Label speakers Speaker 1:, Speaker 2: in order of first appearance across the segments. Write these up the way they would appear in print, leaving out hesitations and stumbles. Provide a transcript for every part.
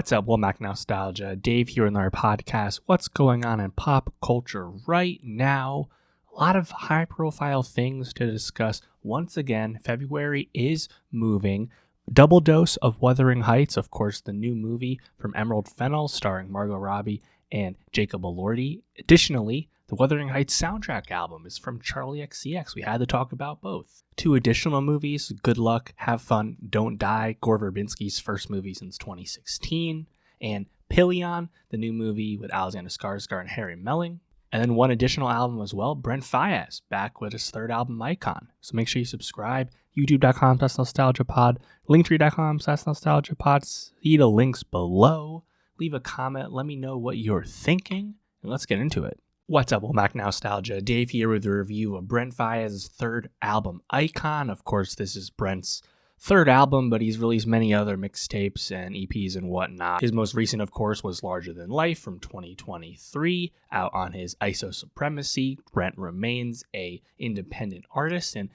Speaker 1: What's up, Womack Nostalgia? Dave here in our podcast. What's going on in pop culture right now? A lot of high-profile things to discuss. Once again, February is moving. Double dose of Wuthering Heights, of course, the new movie from Emerald Fennell starring Margot Robbie and Jacob Elordi. Additionally, the Wuthering Heights soundtrack album is from Charli XCX. We had to talk about both. Two additional movies, Good Luck, Have Fun, Don't Die, Gore Verbinski's first movie since 2016, and Pillion, the new movie with Alexander Skarsgård and Harry Melling. And then one additional album as well, Brent Faiyaz, back with his third album, Icon. So make sure you subscribe, youtube.com/nostalgiapod, linktree.com/nostalgiapod. See the links below. Leave a comment, let me know what you're thinking, and let's get into it. What's up, Womack Nostalgia? Dave here with a review of Brent Faiyaz's third album, Icon. Of course, this is Brent's third album, but he's released many other mixtapes and EPs and whatnot. His most recent, of course, was Larger Than Life from 2023, out on his ISO Supremacy. Brent remains a independent artist, and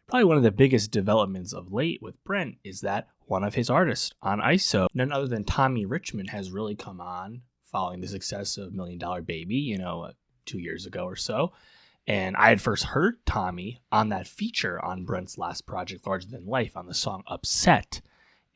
Speaker 1: probably one of the biggest developments of late with Brent is that one of his artists on ISO, none other than Tommy Richmond, has really come on following the success of $1 Million Baby, 2 years ago or so. And I had first heard Tommy on that feature on Brent's last project, Larger Than Life, on the song Upset.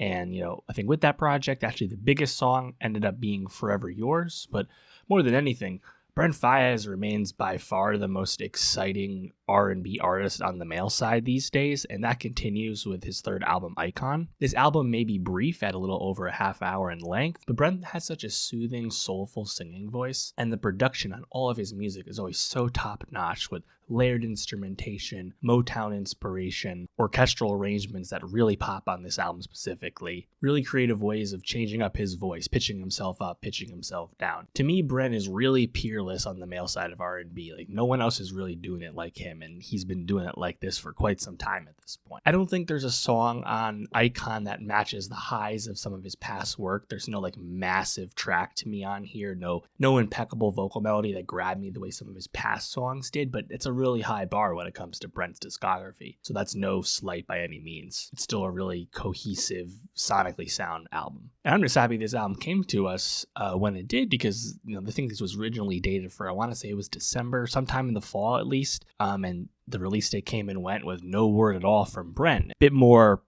Speaker 1: And, I think with that project, actually the biggest song ended up being Forever Yours. But more than anything, Brent Faiyaz remains by far the most exciting R&B artist on the male side these days, and that continues with his third album, Icon. This album may be brief at a little over a half hour in length, but Brent has such a soothing, soulful singing voice, and the production on all of his music is always so top-notch with layered instrumentation, Motown inspiration, orchestral arrangements that really pop on this album specifically. Really creative ways of changing up his voice, pitching himself up, pitching himself down. To me, Brent is really peerless on the male side of R&B. Like, no one else is really doing it like him, and he's been doing it like this for quite some time at this point. I don't think there's a song on Icon that matches the highs of some of his past work. There's no massive track to me on here, no impeccable vocal melody that grabbed me the way some of his past songs did, but it's a really high bar when it comes to Brent's discography. So that's no slight by any means. It's still a really cohesive, sonically sound album. And I'm just happy this album came to us when it did, because the thing this was originally dated for, I want to say it was December, sometime in the fall at least. And the release date came and went with no word at all from Brent. A bit more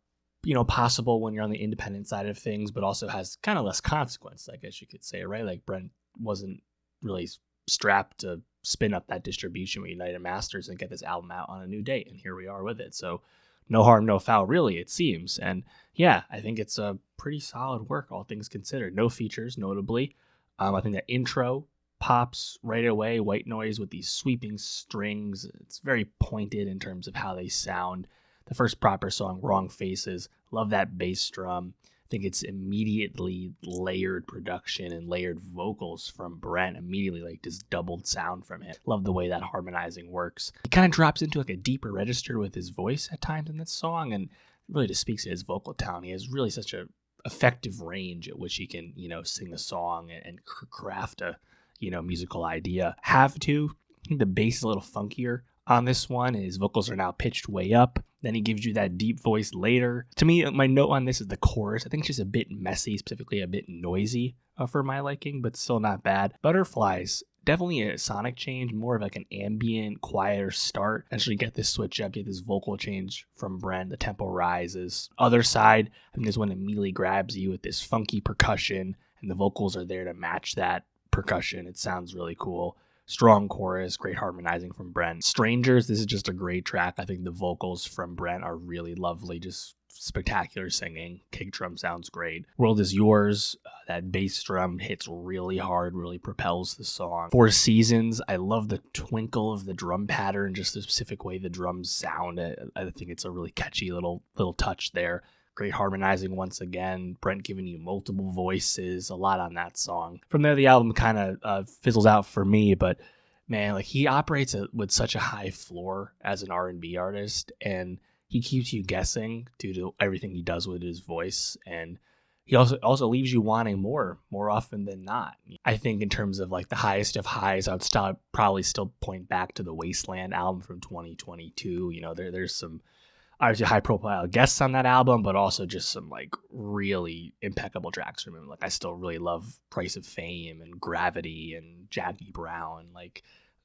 Speaker 1: possible when you're on the independent side of things, but also has kind of less consequence, I guess you could say, right? Like, Brent wasn't really strapped to spin up that distribution with United Masters and get this album out on a new date, and here we are with it. So no harm, no foul, really, it seems. And yeah, I think it's a pretty solid work, all things considered. No features, notably. I think the intro pops right away, white noise with these sweeping strings. It's very pointed in terms of how they sound. The first proper song, Wrong Faces, love that bass drum. I think it's immediately layered production and layered vocals from Brent, immediately this doubled sound from him. Love the way that harmonizing works. He kind of drops into a deeper register with his voice at times in this song, and really just speaks to his vocal talent. He has really such a effective range at which he can, sing a song and craft a, musical idea. Have to. I think the bass is a little funkier on this one. His vocals are now pitched way up. Then he gives you that deep voice later. To me, my note on this is the chorus. I think it's just a bit messy, specifically a bit noisy for my liking, but still not bad. Butterflies, definitely a sonic change, more of an ambient, quieter start. Actually get this switch up, get this vocal change from Brent. The tempo rises. Other side, I think this one immediately grabs you with this funky percussion, and the vocals are there to match that percussion. It sounds really cool. Strong chorus, great harmonizing from Brent. Strangers, this is just a great track. I think the vocals from Brent are really lovely, just spectacular singing. Kick drum sounds great. World Is Yours, that bass drum hits really hard, really propels the song. Four Seasons, I love the twinkle of the drum pattern, just the specific way the drums sound. I think it's a really catchy little touch there. Great harmonizing once again. Brent giving you multiple voices, a lot on that song. From there, the album kind of fizzles out for me, but man, he operates with such a high floor as an R&B artist, and he keeps you guessing due to everything he does with his voice, and he also leaves you wanting more often than not. I think in terms of the highest of highs, I would probably still point back to the Wasteland album from 2022. There's some obviously high profile guests on that album, but also just some like really impeccable tracks from him. Like I still really love Price of Fame and Gravity and Jackie Brown. Like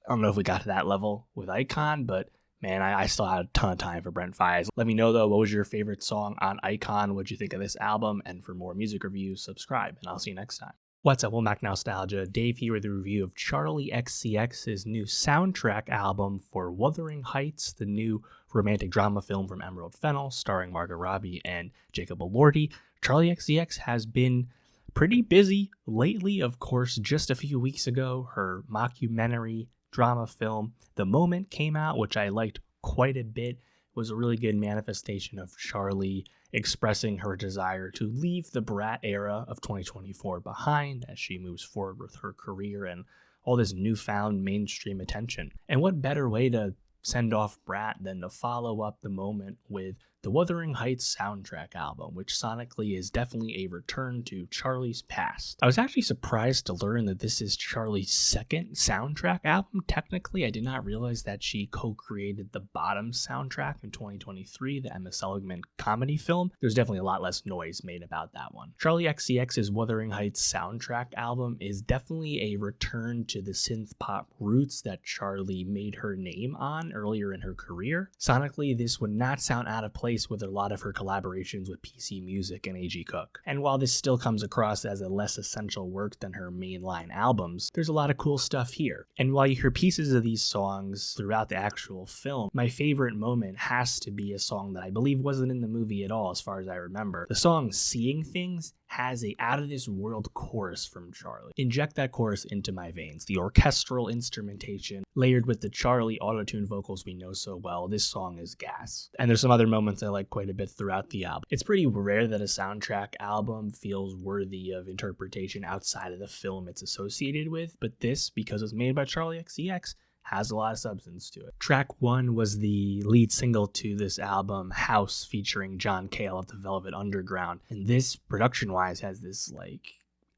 Speaker 1: I don't know if we got to that level with Icon, but man, I still had a ton of time for Brent Faiyaz. Let me know though, what was your favorite song on Icon? What'd you think of this album? And for more music reviews, subscribe, and I'll see you next time. What's up, Mac Nostalgia? Dave here with a review of Charli XCX's new soundtrack album for Wuthering Heights, the new romantic drama film from Emerald Fennell, starring Margot Robbie and Jacob Elordi. Charli XCX has been pretty busy lately. Of course, just a few weeks ago, her mockumentary drama film, The Moment, came out, which I liked quite a bit. It was a really good manifestation of Charli expressing her desire to leave the brat era of 2024 behind as she moves forward with her career and all this newfound mainstream attention. And what better way to send off Brat than to follow up The Moment with the Wuthering Heights soundtrack album, which sonically is definitely a return to Charli's past. I was actually surprised to learn that this is Charli's second soundtrack album. Technically, I did not realize that she co-created the Bottom soundtrack in 2023, the Emma Seligman comedy film. There's definitely a lot less noise made about that one. Charli XCX's Wuthering Heights soundtrack album is definitely a return to the synth pop roots that Charli made her name on earlier in her career. Sonically, this would not sound out of place with a lot of her collaborations with PC Music and A.G. Cook. And while this still comes across as a less essential work than her mainline albums, there's a lot of cool stuff here. And while you hear pieces of these songs throughout the actual film, my favorite moment has to be a song that I believe wasn't in the movie at all as far as I remember. The song Seeing Things has a out-of-this-world chorus from Charli. Inject that chorus into my veins. The orchestral instrumentation layered with the Charli auto-tune vocals we know so well. This song is gas. And there's some other moments I like quite a bit throughout the album. It's pretty rare that a soundtrack album feels worthy of interpretation outside of the film it's associated with, but this, because it's made by Charli XCX, has a lot of substance to it. Track 1 was the lead single to this album, House, featuring John Cale of the Velvet Underground. And this, production-wise, has this like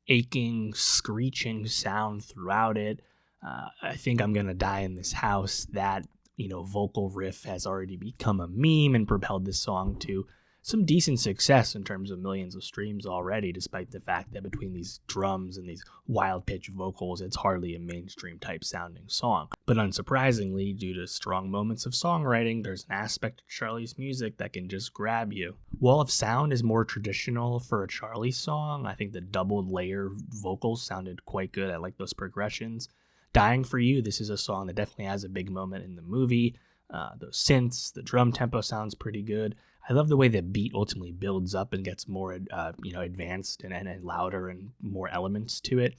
Speaker 1: aching, screeching sound throughout it. I think I'm gonna die in this house. That, vocal riff has already become a meme and propelled this song to some decent success in terms of millions of streams already, despite the fact that between these drums and these wild pitch vocals, it's hardly a mainstream type sounding song. But unsurprisingly, due to strong moments of songwriting, there's an aspect of Charli's music that can just grab you. Wall of Sound is more traditional for a Charli song. I think the double layer vocals sounded quite good. I like those progressions. Dying for You, this is a song that definitely has a big moment in the movie. Those synths, the drum tempo sounds pretty good. I love the way the beat ultimately builds up and gets more, advanced and louder and more elements to it.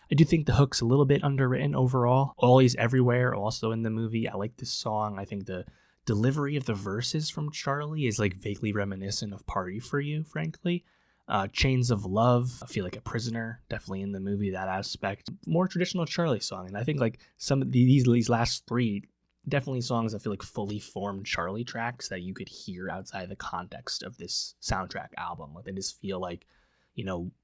Speaker 1: I do think the hook's a little bit underwritten overall. Always Everywhere, also in the movie. I like this song. I think the delivery of the verses from Charli is like vaguely reminiscent of Party for You, frankly. Chains of Love, I Feel Like a Prisoner, definitely in the movie, that aspect. More traditional Charli song. And I think like some of these last three, definitely songs that feel like fully formed Charli tracks that you could hear outside the context of this soundtrack album. Like they just feel like,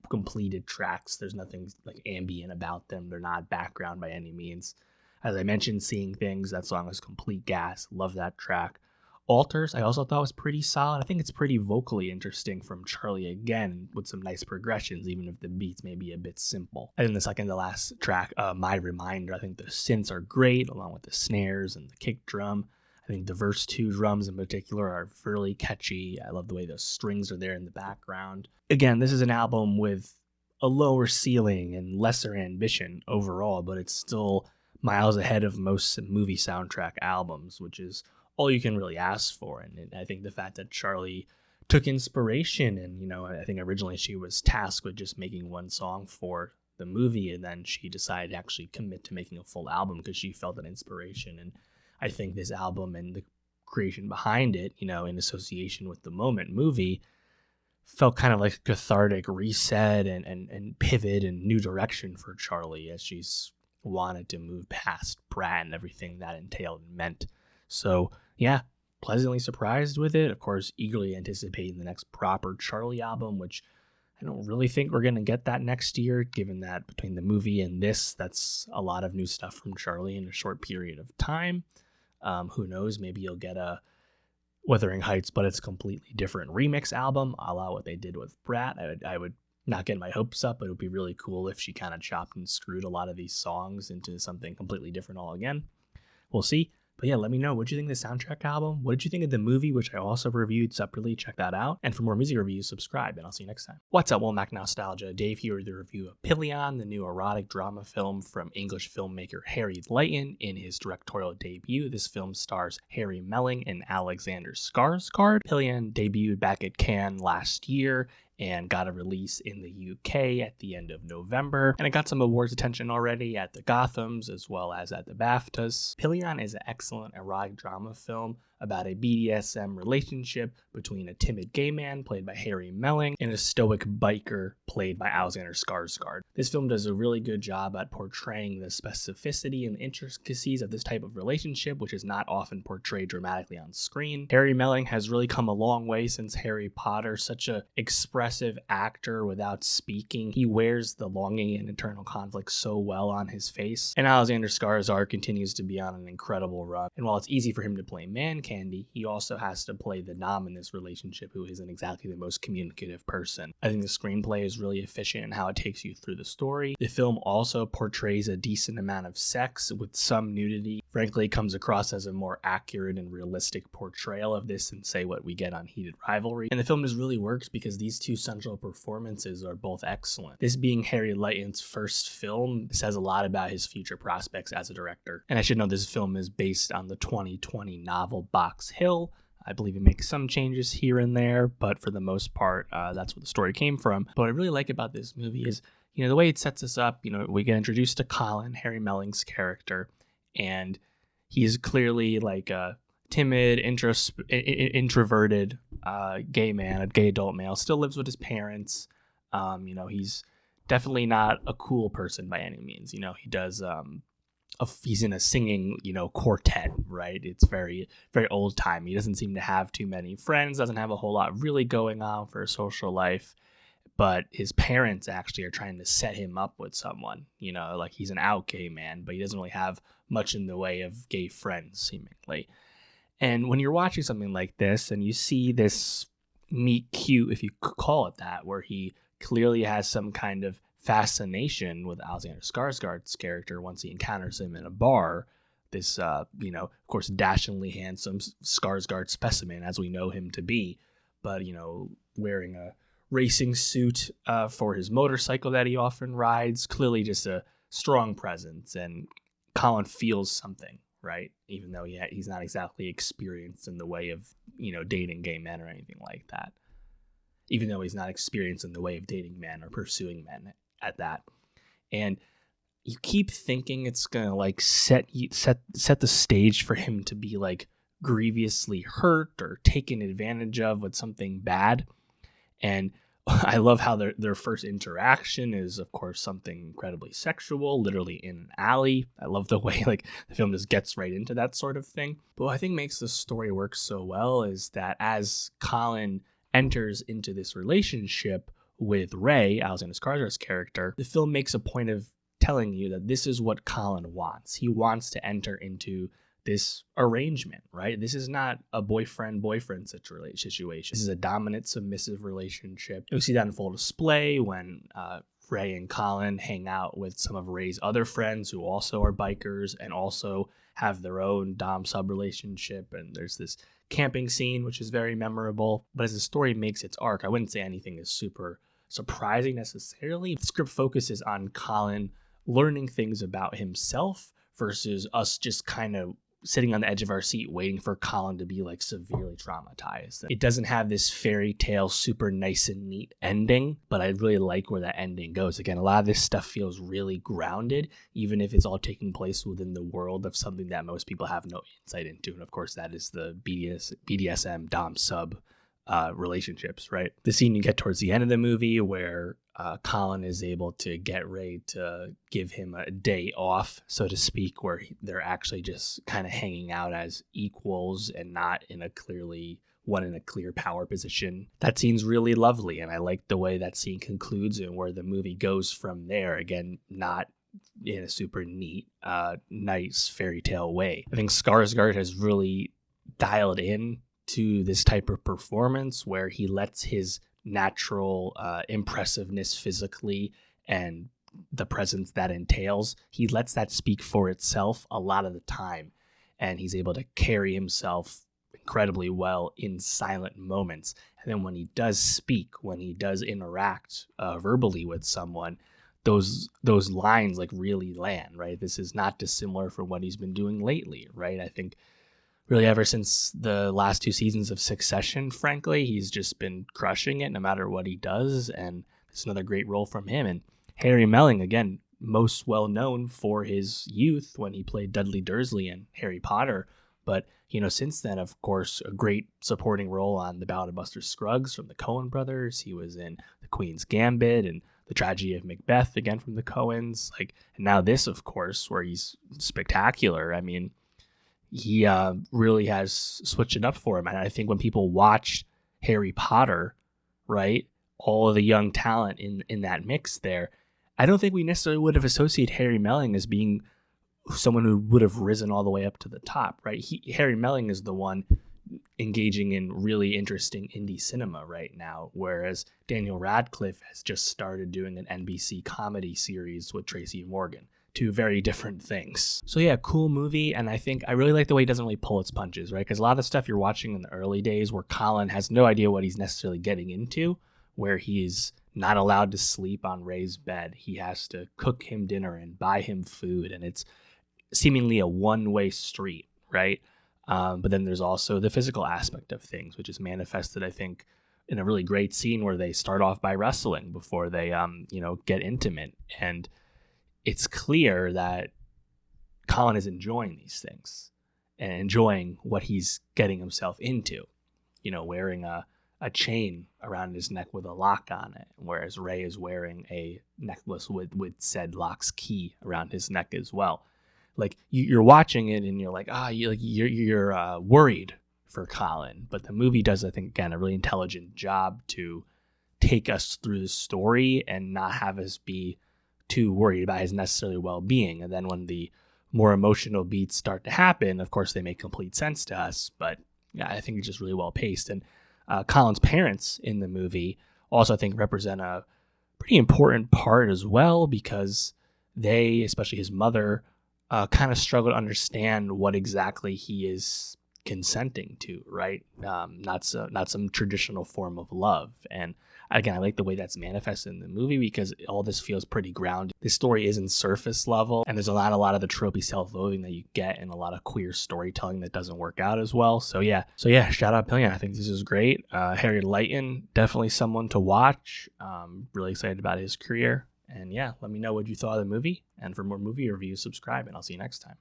Speaker 1: completed tracks. There's nothing like ambient about them. They're not background by any means. As I mentioned, Seeing Things, that song is complete gas. Love that track. Altars, I also thought was pretty solid. I think it's pretty vocally interesting from Charli again, with some nice progressions, even if the beats may be a bit simple. And then the second to last track, My Reminder, I think the synths are great, along with the snares and the kick drum. I think the verse 2 drums in particular are fairly catchy. I love the way those strings are there in the background. Again, this is an album with a lower ceiling and lesser ambition overall, but it's still miles ahead of most movie soundtrack albums, which is all you can really ask for. And I think the fact that Charli took inspiration and, I think originally she was tasked with just making one song for the movie, and then she decided to actually commit to making a full album because she felt that inspiration. And I think this album and the creation behind it, in association with the Moment movie, felt kind of like a cathartic reset and pivot and new direction for Charli as she's wanted to move past Brat and everything that entailed and meant. So yeah, pleasantly surprised with it. Of course, eagerly anticipating the next proper Charli album, which I don't really think we're going to get that next year, given that between the movie and this, that's a lot of new stuff from Charli in a short period of time. Who knows, maybe you'll get a Wuthering Heights, but it's a completely different remix album, a la what they did with Brat. I would not get my hopes up, but it would be really cool if she kind of chopped and screwed a lot of these songs into something completely different all again. We'll see. But yeah, let me know. What did you think of the soundtrack album? What did you think of the movie, which I also reviewed separately? Check that out. And for more music reviews, subscribe, and I'll see you next time. What's up, Womack Nostalgia? Dave here with the review of Pillion, the new erotic drama film from English filmmaker Harry Lighton in his directorial debut. This film stars Harry Melling and Alexander Skarsgård. Pillion debuted back at Cannes last year and got a release in the UK at the end of November. And it got some awards attention already at the Gothams as well as at the BAFTAs. Pillion is an excellent erotic drama film about a BDSM relationship between a timid gay man played by Harry Melling and a stoic biker played by Alexander Skarsgård. This film does a really good job at portraying the specificity and intricacies of this type of relationship, which is not often portrayed dramatically on screen. Harry Melling has really come a long way since Harry Potter, such an expressive actor without speaking. He wears the longing and internal conflict so well on his face. And Alexander Skarsgård continues to be on an incredible run. And while it's easy for him to play man candy, he also has to play the dom in this relationship, who isn't exactly the most communicative person. I think the screenplay is really efficient in how it takes you through the story. The film also portrays a decent amount of sex with some nudity. Frankly, it comes across as a more accurate and realistic portrayal of this than, say, what we get on Heated Rivalry. And the film just really works because these two central performances are both excellent. This being Harry Lighton's first film says a lot about his future prospects as a director. And I should note this film is based on the 2020 novel Box Hill. I believe it makes some changes here and there, but for the most part, that's where the story came from. But what I really like about this movie is, the way it sets us up. We get introduced to Colin, Harry Melling's character, and he's clearly like a timid, introverted gay man, a gay adult male, still lives with his parents. He's definitely not a cool person by any means. He does he's in a singing, quartet, right? It's very, very old time. He doesn't seem to have too many friends, doesn't have a whole lot really going on for a social life, but his parents actually are trying to set him up with someone, like he's an out gay man, but he doesn't really have much in the way of gay friends, seemingly. And when you're watching something like this and you see this meet cute, if you could call it that, where he clearly has some kind of fascination with Alexander Skarsgård's character once he encounters him in a bar, this, of course, dashingly handsome Skarsgård specimen, as we know him to be, but, wearing a racing suit for his motorcycle that he often rides, clearly just a strong presence, and Colin feels something, right? Even though he's not exactly experienced in the way of, dating gay men or anything like that. Even though he's not experienced in the way of dating men or pursuing men at that. And you keep thinking it's gonna like set the stage for him to be like grievously hurt or taken advantage of with something bad. And I love how their first interaction is, of course, something incredibly sexual, literally in an alley. I love the way the film just gets right into that sort of thing. But what I think makes the story work so well is that as Colin enters into this relationship with Ray, Alexander Skarsgård's character, the film makes a point of telling you that this is what Colin wants. He wants to enter into this arrangement, right? This is not a boyfriend-boyfriend situation. This is a dominant, submissive relationship. You see that in full display when Ray and Colin hang out with some of Ray's other friends who also are bikers and also have their own dom-sub relationship. And there's this camping scene, which is very memorable. But as the story makes its arc, I wouldn't say anything is super surprising necessarily. The script focuses on Colin learning things about himself versus us just kind of sitting on the edge of our seat waiting for Colin to be like severely traumatized. It doesn't have this fairy tale super nice and neat ending, but I really like where that ending goes. Again, a lot of this stuff feels really grounded, even if it's all taking place within the world of something that most people have no insight into. And of course, that is the BDSM dom sub relationships, right? The scene you get towards the end of the movie where Colin is able to get Ray to give him a day off, so to speak, where they're actually just kind of hanging out as equals and not in a clear power position. That scene's really lovely, and I like the way that scene concludes and where the movie goes from there. Again, not in a super neat, nice fairy tale way. I think Skarsgård has really dialed in to this type of performance where he lets his natural impressiveness physically and the presence that entails, he lets that speak for itself a lot of the time. And he's able to carry himself incredibly well in silent moments. And then when he does speak, when he does interact verbally with someone, those lines like really land, right? This is not dissimilar from what he's been doing lately, right? I think really ever since the last 2 seasons of Succession, frankly, he's just been crushing it no matter what he does. And it's another great role from him. And Harry Melling, again, most well known for his youth when he played Dudley Dursley in Harry Potter. But, since then, of course, a great supporting role on The Ballad of Buster Scruggs from the Coen brothers. He was in The Queen's Gambit and The Tragedy of Macbeth, again from the Coens. And now this, of course, where he's spectacular. I mean, he really has switched it up for him. And I think when people watch Harry Potter, right, all of the young talent in that mix there, I don't think we necessarily would have associated Harry Melling as being someone who would have risen all the way up to the top, right? Harry Melling is the one engaging in really interesting indie cinema right now, whereas Daniel Radcliffe has just started doing an NBC comedy series with Tracy Morgan. 2 very different things. So yeah, cool movie, and I think I really like the way he doesn't really pull its punches, right? Because a lot of the stuff you're watching in the early days where Colin has no idea what he's necessarily getting into, where he's not allowed to sleep on Ray's bed. He has to cook him dinner and buy him food, and it's seemingly a one-way street, right? But then there's also the physical aspect of things, which is manifested, I think, in a really great scene where they start off by wrestling before they, get intimate. And it's clear that Colin is enjoying these things and enjoying what he's getting himself into, wearing a chain around his neck with a lock on it, whereas Ray is wearing a necklace with said lock's key around his neck as well. You're watching it and you're like, you're worried for Colin, but the movie does, I think, again, a really intelligent job to take us through the story and not have us be too worried about his necessarily well-being. And then when the more emotional beats start to happen, of course, they make complete sense to us. But yeah, I think it's just really well paced. And Colin's parents in the movie also, I think, represent a pretty important part as well, because they, especially his mother, kind of struggle to understand what exactly he is consenting to, right? Not some traditional form of love. And again, I like the way that's manifested in the movie because all this feels pretty grounded. This story isn't surface level, and there's a lot of the tropey self-loathing that you get in a lot of queer storytelling that doesn't work out as well. So yeah, shout out Pillion. I think this is great. Harry Lighton, definitely someone to watch. Really excited about his career. And yeah, let me know what you thought of the movie. And for more movie reviews, subscribe, and I'll see you next time.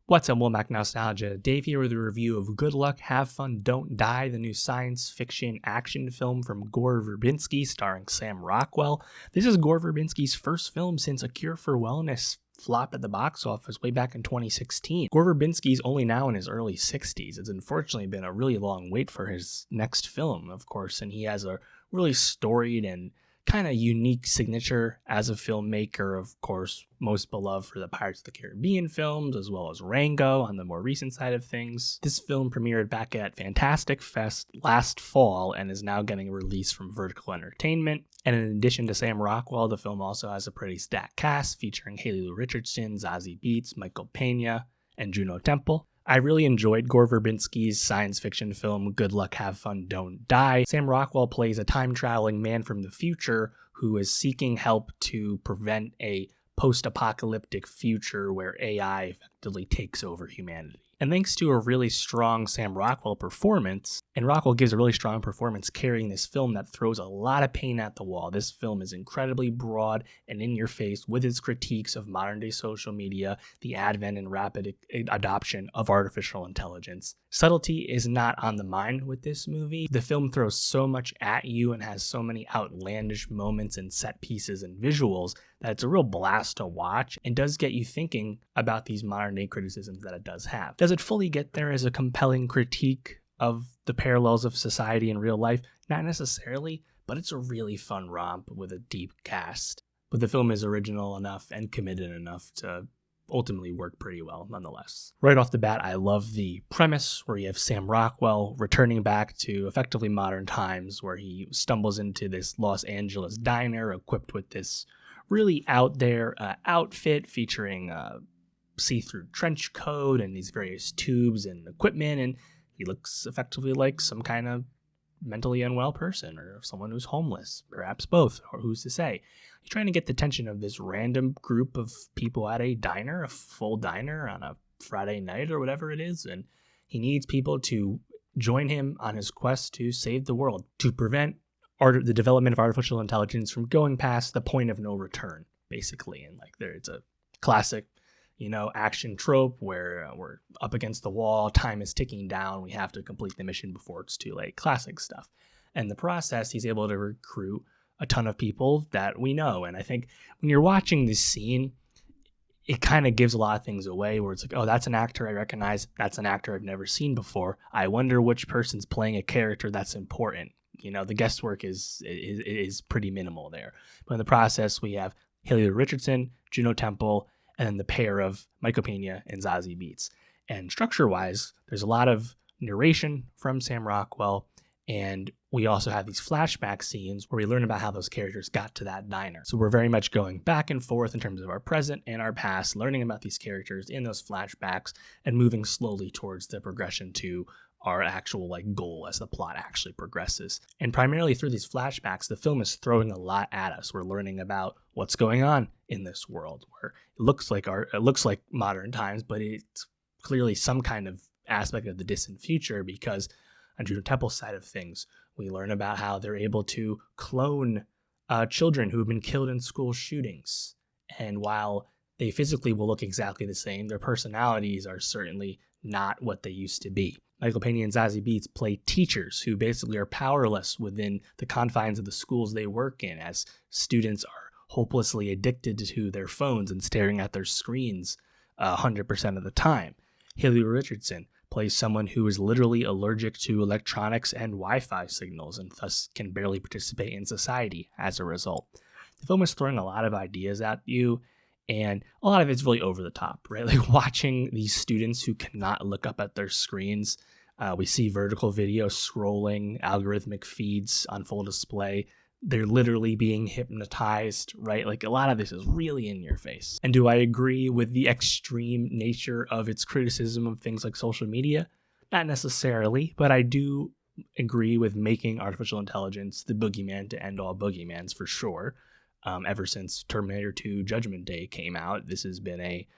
Speaker 1: What's up, Womack Nostalgia? Dave here with a review of Good Luck, Have Fun, Don't Die, the new science fiction action film from Gore Verbinski starring Sam Rockwell. This is Gore Verbinski's first film since A Cure for Wellness flopped at the box office way back in 2016. Gore Verbinski's only now in his early 60s. It's unfortunately been a really long wait for his next film, of course, and he has a really storied and kind of unique signature as a filmmaker, of course, most beloved for the Pirates of the Caribbean films, as well as Rango on the more recent side of things. This film premiered back at Fantastic Fest last fall and is now getting a release from Vertical Entertainment. And in addition to Sam Rockwell, the film also has a pretty stacked cast featuring Haley Lou Richardson, Zazie Beetz, Michael Pena, and Juno Temple. I really enjoyed Gore Verbinski's science fiction film Good Luck, Have Fun, Don't Die. Sam Rockwell plays a time-traveling man from the future who is seeking help to prevent a post-apocalyptic future where AI effectively takes over humanity. And thanks to a really strong Sam Rockwell performance, and Rockwell gives a really strong performance carrying this film that throws a lot of paint at the wall. This film is incredibly broad and in your face with its critiques of modern day social media, the advent and rapid adoption of artificial intelligence. Subtlety is not on the mind with this movie. The film throws so much at you and has so many outlandish moments and set pieces and visuals that it's a real blast to watch and does get you thinking about these modern day criticisms that it does have. Does it fully get there as a compelling critique of the parallels of society and real life? Not necessarily, but it's a really fun romp with a deep cast. But the film is original enough and committed enough to ultimately work pretty well nonetheless. Right off the bat, I love the premise where you have Sam Rockwell returning back to effectively modern times, where he stumbles into this Los Angeles diner equipped with this really out there outfit featuring see-through trench coat and these various tubes and equipment, and he looks effectively like some kind of mentally unwell person or someone who's homeless, perhaps both, or who's to say. He's trying to get the attention of this random group of people at a diner, a full diner on a Friday night or whatever it is, and he needs people to join him on his quest to save the world, to prevent the development of artificial intelligence from going past the point of no return, basically. And like it's a classic, action trope where we're up against the wall, time is ticking down, we have to complete the mission before it's too late. Classic stuff. And in the process, he's able to recruit a ton of people that we know. And I think when you're watching this scene, it kind of gives a lot of things away, where it's like, oh, that's an actor I recognize, that's an actor I've never seen before. I wonder which person's playing a character that's important. The guesswork is pretty minimal there. But in the process, we have Haley Richardson, Juno Temple, and then the pair of Michael Pena and Zazie Beetz. And structure-wise, there's a lot of narration from Sam Rockwell, and we also have these flashback scenes where we learn about how those characters got to that diner. So we're very much going back and forth in terms of our present and our past, learning about these characters in those flashbacks and moving slowly towards the progression to our actual goal as the plot actually progresses. And primarily through these flashbacks, the film is throwing a lot at us. We're learning about what's going on in this world, where it looks like modern times, but it's clearly some kind of aspect of the distant future, because on Juno Temple's side of things, we learn about how they're able to clone children who have been killed in school shootings. And while they physically will look exactly the same, their personalities are certainly not what they used to be. Michael Pena and Zazie Beetz play teachers who basically are powerless within the confines of the schools they work in, as students are hopelessly addicted to their phones and staring at their screens 100% of the time. Haley Richardson plays someone who is literally allergic to electronics and Wi-Fi signals and thus can barely participate in society as a result. The film is throwing a lot of ideas at you, and a lot of it's really over the top, right? Like watching these students who cannot look up at their screens. We see vertical video scrolling, algorithmic feeds on full display. They're literally being hypnotized, right? Like a lot of this is really in your face. And do I agree with the extreme nature of its criticism of things like social media? Not necessarily, but I do agree with making artificial intelligence the boogeyman to end all boogeymans for sure. Ever since Terminator 2 Judgment Day came out, this has been a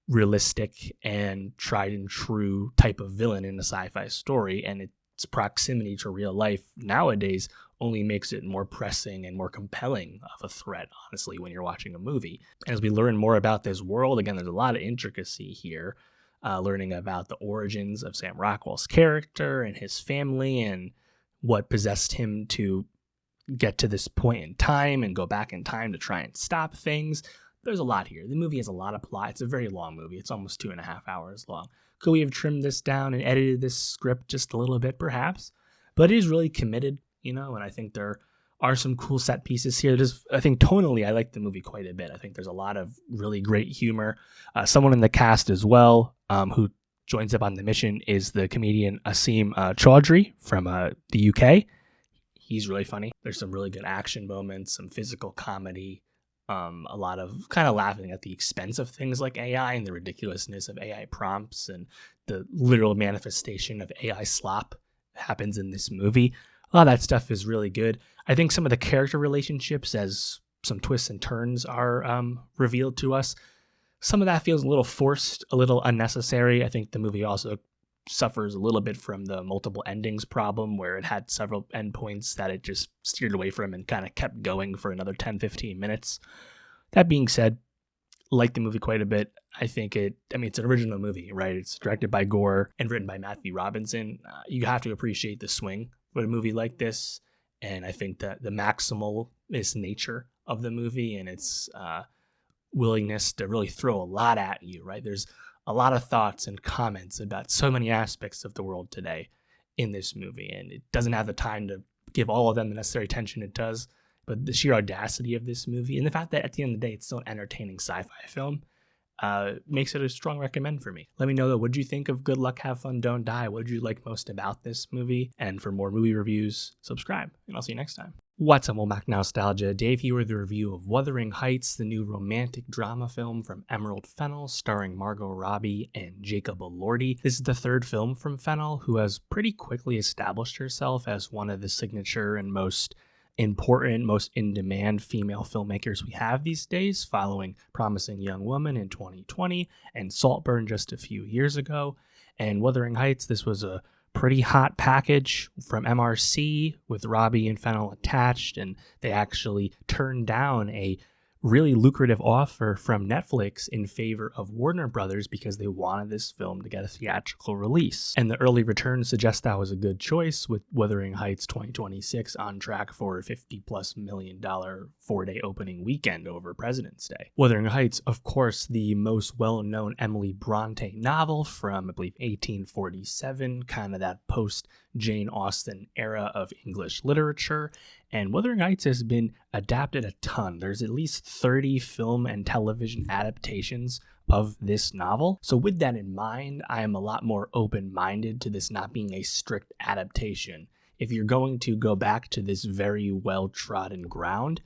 Speaker 1: realistic and tried and true type of villain in a sci-fi story, and its proximity to real life nowadays only makes it more pressing and more compelling of a threat, honestly, when you're watching a movie. And as we learn more about this world, again, there's a lot of intricacy here, learning about the origins of Sam Rockwell's character and his family and what possessed him to get to this point in time and go back in time to try and stop things. There's a lot here. The movie has a lot of plot. It's a very long movie. It's almost 2.5 hours long. Could we have trimmed this down and edited this script just a little bit, perhaps? But it is really committed, and I think there are some cool set pieces here. I think tonally, I like the movie quite a bit. I think there's a lot of really great humor. Someone in the cast as well, who joins up on the mission, is the comedian Asim Chaudhry from the UK. He's really funny. There's some really good action moments, some physical comedy, a lot of kind of laughing at the expense of things like AI and the ridiculousness of AI prompts and the literal manifestation of AI slop happens in this movie. A lot of that stuff is really good. I think some of the character relationships, as some twists and turns are revealed to us, some of that feels a little forced, a little unnecessary. I think the movie also suffers a little bit from the multiple endings problem, where it had several endpoints that it just steered away from and kind of kept going for another 10-15 minutes. That being said, like the movie quite a bit. I think it's an original movie, right? It's directed by Gore and written by Matthew Robinson. You have to appreciate the swing with a movie like this, and I think that the maximalist nature of the movie and its willingness to really throw a lot at you, right? There's a lot of thoughts and comments about so many aspects of the world today in this movie, and it doesn't have the time to give all of them the necessary attention it does. But the sheer audacity of this movie and the fact that at the end of the day, it's still an entertaining sci-fi film, makes it a strong recommend for me. Let me know, though, what did you think of Good Luck, Have Fun, Don't Die? What did you like most about this movie? And for more movie reviews, subscribe, and I'll see you next time. What's up, Mac Nostalgia? Dave here with a review of Wuthering Heights, the new romantic drama film from Emerald Fennell, starring Margot Robbie and Jacob Elordi. This is the third film from Fennell, who has pretty quickly established herself as one of the signature and most important, most in-demand female filmmakers we have these days, following Promising Young Woman in 2020 and Saltburn just a few years ago. And Wuthering Heights, this was a pretty hot package from MRC with Robbie and Fennell attached, and they actually turned down a really lucrative offer from Netflix in favor of Warner Brothers because they wanted this film to get a theatrical release. And the early returns suggest that was a good choice, with Wuthering Heights 2026 on track for a $50+ million 4-day opening weekend over President's Day. Wuthering Heights, of course, the most well-known Emily Bronte novel from, I believe, 1847, kind of that post-Jane Austen era of English literature. And Wuthering Heights has been adapted a ton. There's at least 30 film and television adaptations of this novel. So with that in mind, I am a lot more open-minded to this not being a strict adaptation. If you're going to go back to this very well-trodden ground,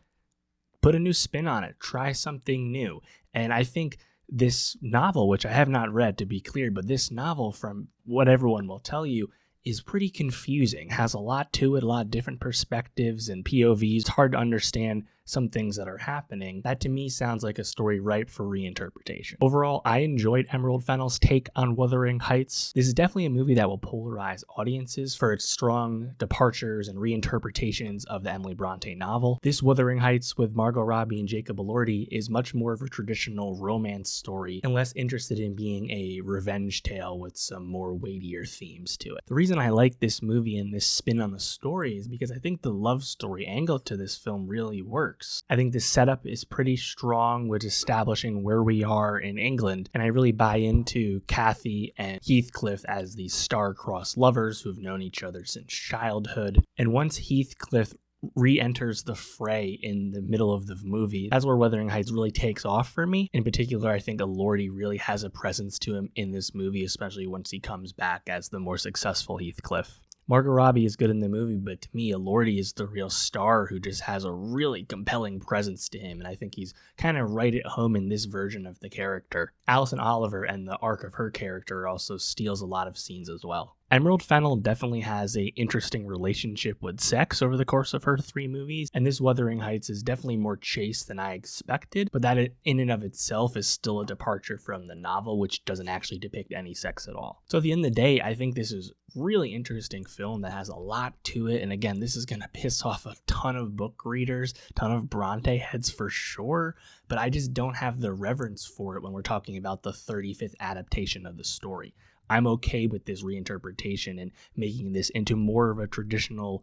Speaker 1: put a new spin on it. Try something new. And I think this novel, which I have not read to be clear, but this novel, from what everyone will tell you, is pretty confusing, has a lot to it, a lot of different perspectives and POVs. It's hard to understand some things that are happening. That to me sounds like a story ripe for reinterpretation. Overall, I enjoyed Emerald Fennell's take on Wuthering Heights. This is definitely a movie that will polarize audiences for its strong departures and reinterpretations of the Emily Bronte novel. This Wuthering Heights with Margot Robbie and Jacob Elordi is much more of a traditional romance story and less interested in being a revenge tale with some more weightier themes to it. The reason I like this movie and this spin on the story is because I think the love story angle to this film really works. I think the setup is pretty strong with establishing where we are in England, and I really buy into Kathy and Heathcliff as these star-crossed lovers who've known each other since childhood. And once Heathcliff re-enters the fray in the middle of the movie, that's where Wuthering Heights really takes off for me. In particular, I think Elordi really has a presence to him in this movie, especially once he comes back as the more successful Heathcliff. Margot Robbie is good in the movie, but to me, Elordi is the real star who just has a really compelling presence to him, and I think he's kind of right at home in this version of the character. Alison Oliver and the arc of her character also steals a lot of scenes as well. Emerald Fennell definitely has an interesting relationship with sex over the course of her 3 movies, and this Wuthering Heights is definitely more chaste than I expected, but that in and of itself is still a departure from the novel, which doesn't actually depict any sex at all. So at the end of the day, I think this is a really interesting film that has a lot to it, and again, this is going to piss off a ton of book readers, a ton of Bronte heads for sure, but I just don't have the reverence for it when we're talking about the 35th adaptation of the story. I'm okay with this reinterpretation and making this into more of a traditional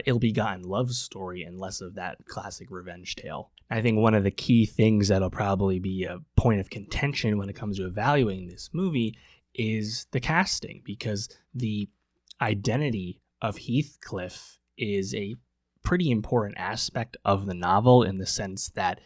Speaker 1: ill-begotten love story and less of that classic revenge tale. I think one of the key things that'll probably be a point of contention when it comes to evaluating this movie is the casting, because the identity of Heathcliff is a pretty important aspect of the novel, in the sense that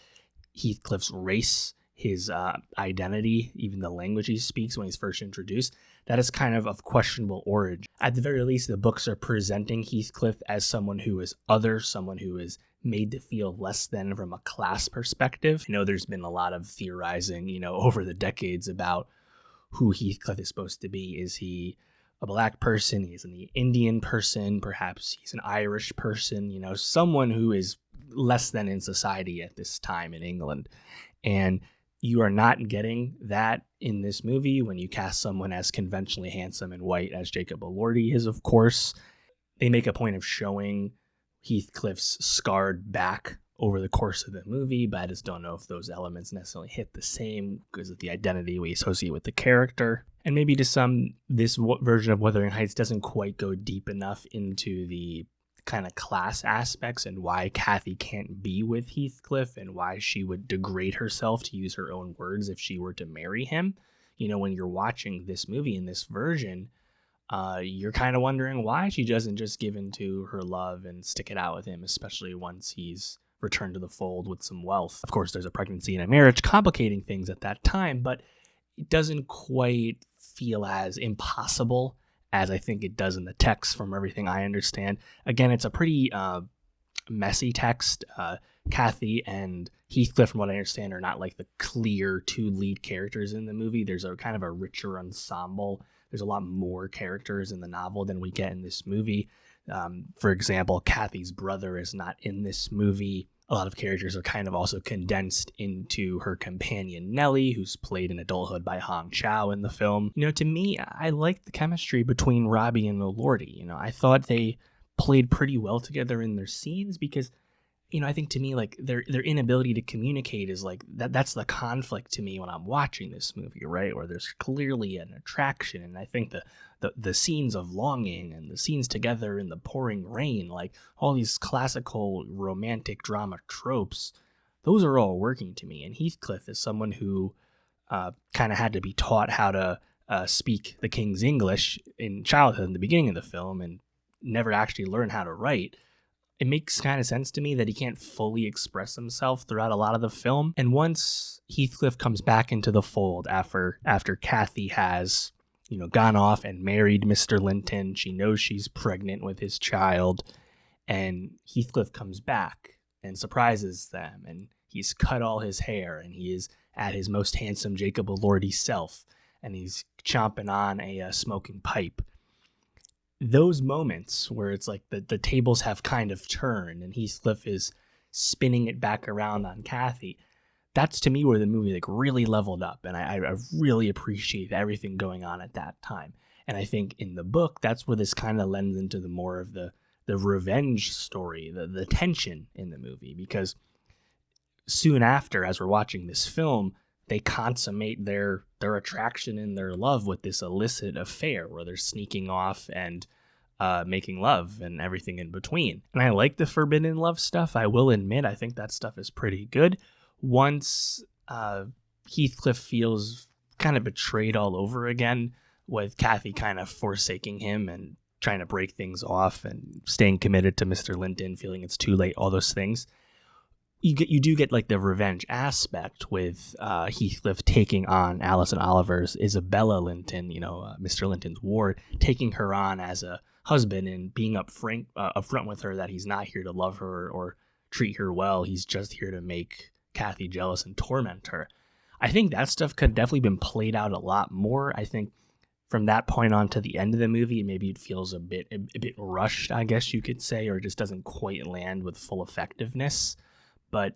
Speaker 1: Heathcliff's race, his identity, even the language he speaks when he's first introduced, that is kind of questionable origin. At the very least, the books are presenting Heathcliff as someone who is other, someone who is made to feel less than from a class perspective. I know there's been a lot of theorizing, over the decades about who Heathcliff is supposed to be. Is he a black person? Is he an Indian person? Perhaps he's an Irish person, someone who is less than in society at this time in England. And you are not getting that in this movie when you cast someone as conventionally handsome and white as Jacob Elordi is, of course. They make a point of showing Heathcliff's scarred back over the course of the movie, but I just don't know if those elements necessarily hit the same because of the identity we associate with the character. And maybe to some, this version of Wuthering Heights doesn't quite go deep enough into the kind of class aspects and why Kathy can't be with Heathcliff and why she would degrade herself, to use her own words, if she were to marry him. When you're watching this movie in this version, you're kind of wondering why she doesn't just give in to her love and stick it out with him, especially once he's return to the fold with some wealth. Of course, there's a pregnancy and a marriage complicating things at that time, but it doesn't quite feel as impossible as I think it does in the text from everything I understand. Again, it's a pretty messy text. Kathy and Heathcliff, from what I understand, are not like the clear two lead characters in the movie. There's a kind of a richer ensemble. There's a lot more characters in the novel than we get in this movie. For example, Kathy's brother is not in this movie. A lot of characters are kind of also condensed into her companion Nellie, who's played in adulthood by Hong Chow in the film. To me, I liked the chemistry between Robbie and Elordi. I thought they played pretty well together in their scenes because, I think to me, like their inability to communicate is like that's the conflict to me when I'm watching this movie, right? Where there's clearly an attraction, and I think the scenes of longing and the scenes together in the pouring rain, like all these classical romantic drama tropes, those are all working to me. And Heathcliff is someone who kind of had to be taught how to speak the King's English in childhood in the beginning of the film and never actually learned how to write. It makes kind of sense to me that he can't fully express himself throughout a lot of the film. And once Heathcliff comes back into the fold after Kathy has, gone off and married Mr. Linton, she knows she's pregnant with his child, and Heathcliff comes back and surprises them, and he's cut all his hair, and he is at his most handsome Jacob Elordi self, and he's chomping on a smoking pipe. Those moments where it's like the tables have kind of turned and Heathcliff is spinning it back around on Kathy, that's to me where the movie like really leveled up, and I really appreciate everything going on at that time. And I think in the book, that's where this kind of lends into the more of the revenge story, the tension in the movie, because soon after, as we're watching this film, they consummate their attraction and their love with this illicit affair where they're sneaking off and making love and everything in between. And I like the forbidden love stuff. I will admit, I think that stuff is pretty good. Once Heathcliff feels kind of betrayed all over again, with Kathy kind of forsaking him and trying to break things off and staying committed to Mr. Linton, feeling it's too late, all those things. You do get like the revenge aspect with Heathcliff taking on Alison Oliver's Isabella Linton, Mr. Linton's ward, taking her on as a husband and being upfront with her that he's not here to love her or treat her well. He's just here to make Kathy jealous and torment her. I think that stuff could definitely been played out a lot more. I think from that point on to the end of the movie, maybe it feels a bit rushed, I guess you could say, or it just doesn't quite land with full effectiveness. But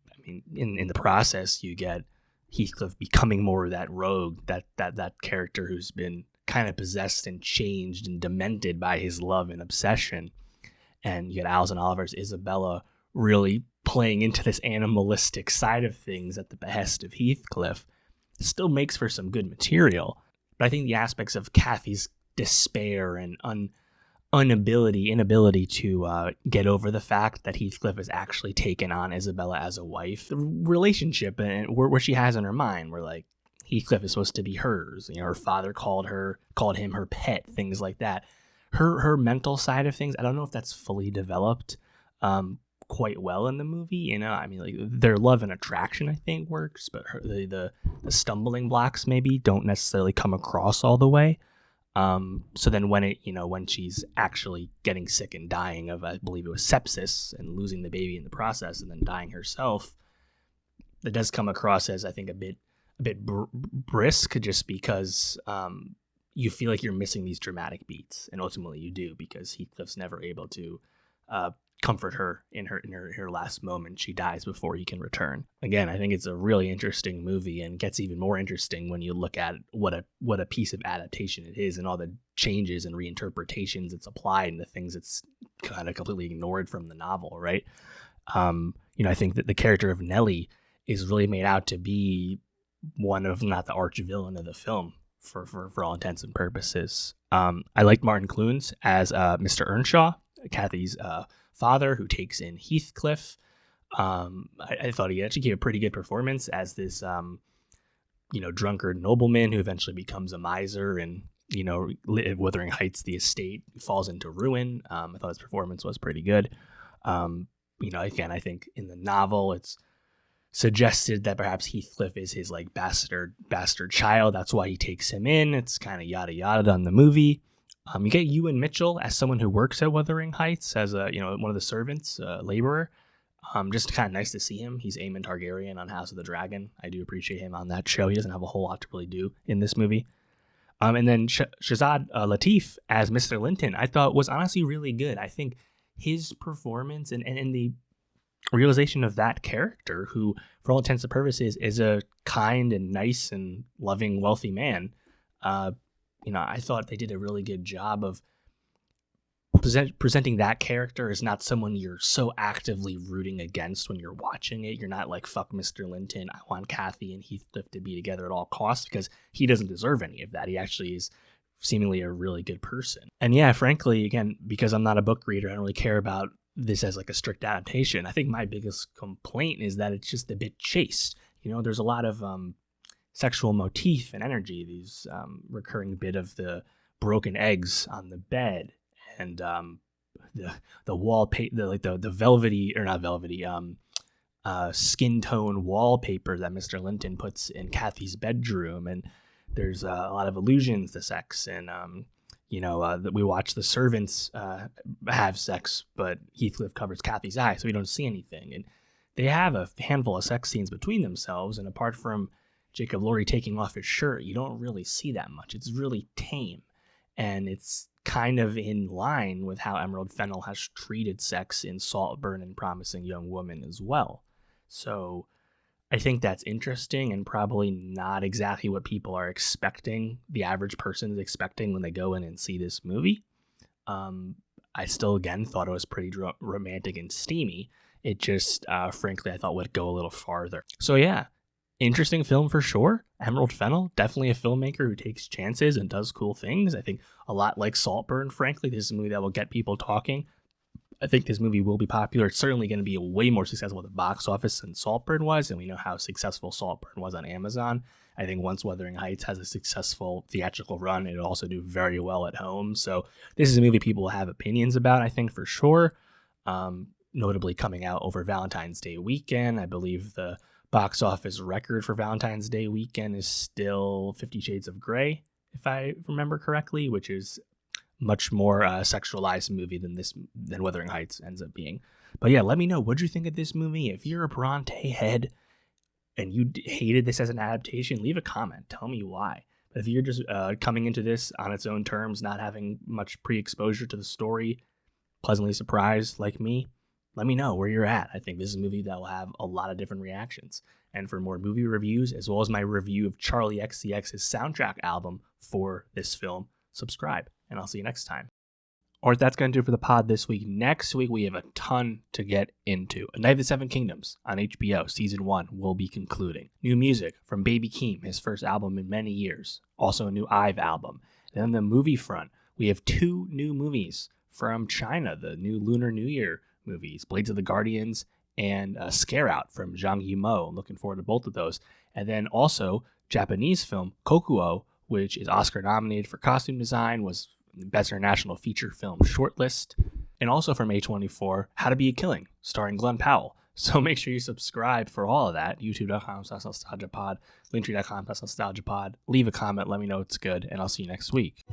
Speaker 1: I mean, in the process, you get Heathcliff becoming more of that rogue, that character who's been kind of possessed and changed and demented by his love and obsession. And you get Alison Oliver's Isabella really playing into this animalistic side of things at the behest of Heathcliff. It still makes for some good material. But I think the aspects of Kathy's despair and inability to get over the fact that Heathcliff has actually taken on Isabella as a wife, the relationship and where she has in her mind, where like Heathcliff is supposed to be hers. Her father called him her pet, things like that. Her mental side of things, I don't know if that's fully developed quite well in the movie. I mean, like their love and attraction, I think, works, but the stumbling blocks maybe don't necessarily come across all the way. So then when she's actually getting sick and dying of, I believe it was sepsis, and losing the baby in the process and then dying herself, that does come across as, I think, a bit brisk, just because you feel like you're missing these dramatic beats, and ultimately you do, because Heathcliff's never able to comfort her in her last moment. She dies before he can return. Again, I think it's a really interesting movie, and gets even more interesting when you look at what a piece of adaptation it is, and all the changes and reinterpretations it's applied, and the things it's kind of completely ignored from the novel, right? I think that the character of Nellie is really made out to be one of, not the arch villain of the film for all intents and purposes. I liked Martin Clunes as Mr. Earnshaw, Kathy's father, who takes in Heathcliff. I thought he actually gave a pretty good performance as this, drunkard nobleman who eventually becomes a miser, and Wuthering Heights, the estate, falls into ruin. I thought his performance was pretty good. Again, I think in the novel, it's suggested that perhaps Heathcliff is his like bastard child. That's why he takes him in. It's kind of yada yada on the movie. You get Ewan Mitchell as someone who works at Wuthering Heights as a one of the servants, laborer. Just kind of nice to see him. He's Aemon Targaryen on House of the Dragon. I do appreciate him on that show. He doesn't have a whole lot to really do in this movie. And then Shazad Latif as Mr. Linton, I thought was honestly really good. I think his performance and the realization of that character, who for all intents and purposes is a kind and nice and loving, wealthy man, I thought they did a really good job of presenting that character as not someone you're so actively rooting against when you're watching it. You're not like, fuck Mr. Linton, I want Kathy and Heathcliff to be together at all costs, because he doesn't deserve any of that. He actually is seemingly a really good person. And yeah, frankly, again, because I'm not a book reader, I don't really care about this as like a strict adaptation. I think my biggest complaint is that it's just a bit chaste. There's a lot of sexual motif and energy, these recurring bit of the broken eggs on the bed, and the wallpaper, the velvety, or not velvety, skin tone wallpaper that Mr. Linton puts in Kathy's bedroom. And there's a lot of allusions to sex, and that we watch the servants have sex, but Heathcliff covers Kathy's eye, so we don't see anything. And they have a handful of sex scenes between themselves, and apart from Jacob Lorre taking off his shirt, you don't really see that much. It's really tame, and it's kind of in line with how Emerald Fennell has treated sex in Saltburn and Promising Young Woman as well. So I think that's interesting, and probably not exactly what people are expecting, the average person is expecting when they go in and see this movie. I still, again, thought it was pretty romantic and steamy. It just, frankly, I thought would go a little farther. So yeah, interesting film for sure. Emerald Fennell, definitely a filmmaker who takes chances and does cool things. I think a lot like Saltburn, frankly, this is a movie that will get people talking. I think this movie will be popular. It's certainly going to be way more successful at the box office than Saltburn was, and we know how successful Saltburn was on Amazon. I think once Wuthering Heights has a successful theatrical run, it'll also do very well at home. So this is a movie people will have opinions about, I think, for sure. Notably coming out over Valentine's Day weekend. I believe the box office record for Valentine's Day weekend is still 50 Shades of Grey, if I remember correctly, which is much more sexualized movie than Wuthering Heights ends up being. But yeah, let me know, what'd you think of this movie? If you're a Bronte head and you hated this as an adaptation, leave a comment. Tell me why. But if you're just coming into this on its own terms, not having much pre-exposure to the story, pleasantly surprised like me, let me know where you're at. I think this is a movie that will have a lot of different reactions. And for more movie reviews, as well as my review of Charli XCX's soundtrack album for this film, subscribe, and I'll see you next time. All right, that's going to do it for the pod this week. Next week, we have a ton to get into. A Night of the Seven Kingdoms on HBO, Season 1 will be concluding. New music from Baby Keem, his first album in many years. Also a new IVE album. Then on the movie front, we have 2 new movies from China, the new Lunar New Year movies, Blades of the Guardians and Scare Out from Zhang Yimou. I'm looking forward to both of those. And then also Japanese film Kokuo, which is Oscar nominated for costume design, was Best International Feature Film shortlist. And also from A24, How to Be a Killing, starring Glenn Powell. So make sure you subscribe for all of that. YouTube.com/nostalgiapod, Linktree.com/nostalgiapod. Leave a comment, let me know it's good, and I'll see you next week.